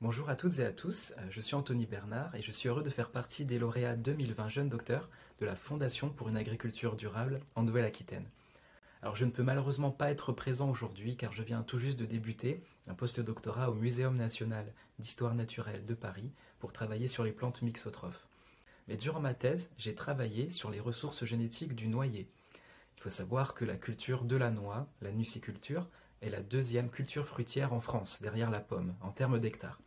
Bonjour à toutes et à tous, je suis Anthony Bernard et je suis heureux de faire partie des lauréats 2020 Jeunes Docteurs de la Fondation pour une agriculture durable en Nouvelle-Aquitaine. Alors je ne peux malheureusement pas être présent aujourd'hui car je viens tout juste de débuter un post-doctorat au Muséum national d'histoire naturelle de Paris pour travailler sur les plantes mixotrophes. Mais durant ma thèse, j'ai travaillé sur les ressources génétiques du noyer. Il faut savoir que la culture de la noix, la nuciculture, est la deuxième culture fruitière en France, derrière la pomme, en termes d'hectares.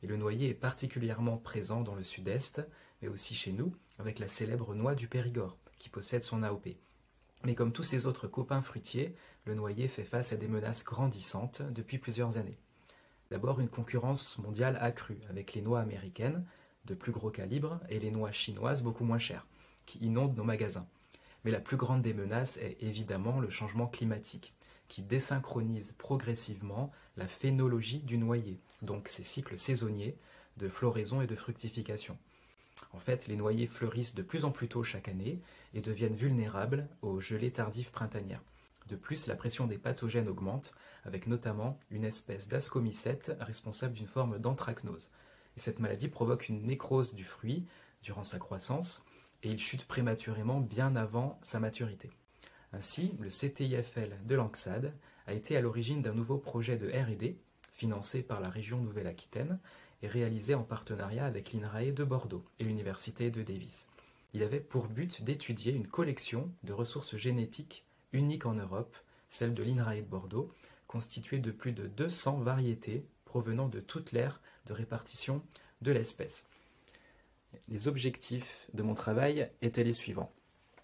Et le noyer est particulièrement présent dans le sud-est, mais aussi chez nous, avec la célèbre noix du Périgord, qui possède son AOP. Mais comme tous ses autres copains fruitiers, le noyer fait face à des menaces grandissantes depuis plusieurs années. D'abord, une concurrence mondiale accrue, avec les noix américaines, de plus gros calibre, et les noix chinoises beaucoup moins chères, qui inondent nos magasins. Mais la plus grande des menaces est évidemment le changement climatique, qui désynchronise progressivement la phénologie du noyer, donc ces cycles saisonniers de floraison et de fructification. En fait, les noyers fleurissent de plus en plus tôt chaque année et deviennent vulnérables aux gelées tardives printanières. De plus, la pression des pathogènes augmente, avec notamment une espèce d'ascomycète responsable d'une forme d'anthracnose. Et cette maladie provoque une nécrose du fruit durant sa croissance, et il chute prématurément bien avant sa maturité. Ainsi, le CTIFL de Lanxade a été à l'origine d'un nouveau projet de R&D, financé par la région Nouvelle-Aquitaine et réalisé en partenariat avec l'INRAE de Bordeaux et l'Université de Davis. Il avait pour but d'étudier une collection de ressources génétiques uniques en Europe, celle de l'INRAE de Bordeaux, constituée de plus de 200 variétés provenant de toute l'aire de répartition de l'espèce. Les objectifs de mon travail étaient les suivants.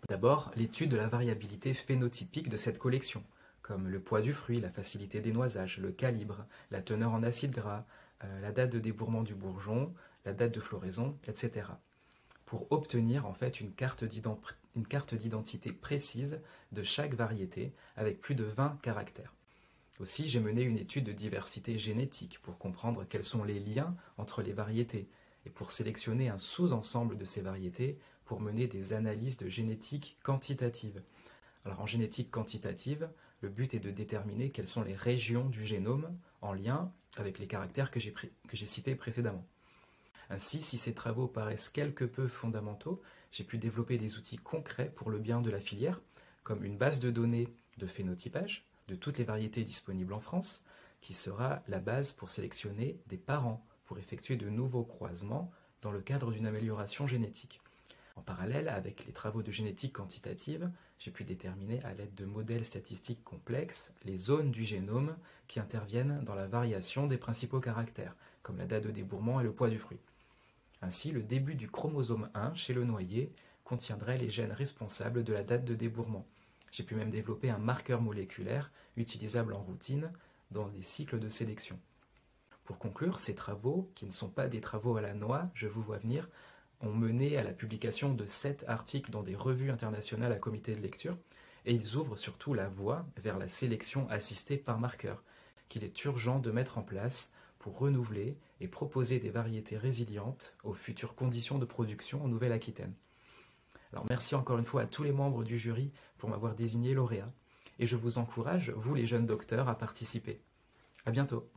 D'abord, l'étude de la variabilité phénotypique de cette collection, comme le poids du fruit, la facilité des noisages, le calibre, la teneur en acides gras, la date de débourrement du bourgeon, la date de floraison, etc. Pour obtenir en fait une carte d'identité précise de chaque variété avec plus de 20 caractères. Aussi, j'ai mené une étude de diversité génétique pour comprendre quels sont les liens entre les variétés et pour sélectionner un sous-ensemble de ces variétés pour mener des analyses de génétique quantitative. Alors en génétique quantitative, le but est de déterminer quelles sont les régions du génome en lien avec les caractères que j'ai cités précédemment. Ainsi, si ces travaux paraissent quelque peu fondamentaux, j'ai pu développer des outils concrets pour le bien de la filière, comme une base de données de phénotypage de toutes les variétés disponibles en France, qui sera la base pour sélectionner des parents pour effectuer de nouveaux croisements dans le cadre d'une amélioration génétique. En parallèle, avec les travaux de génétique quantitative, j'ai pu déterminer à l'aide de modèles statistiques complexes les zones du génome qui interviennent dans la variation des principaux caractères, comme la date de débourrement et le poids du fruit. Ainsi, le début du chromosome 1 chez le noyer contiendrait les gènes responsables de la date de débourrement. J'ai pu même développer un marqueur moléculaire utilisable en routine dans les cycles de sélection. Pour conclure, ces travaux, qui ne sont pas des travaux à la noix, je vous vois venir, ont mené à la publication de 7 articles dans des revues internationales à comité de lecture, et ils ouvrent surtout la voie vers la sélection assistée par marqueur, qu'il est urgent de mettre en place pour renouveler et proposer des variétés résilientes aux futures conditions de production en Nouvelle-Aquitaine. Alors merci encore une fois à tous les membres du jury pour m'avoir désigné lauréat, et je vous encourage, vous les jeunes docteurs, à participer. À bientôt.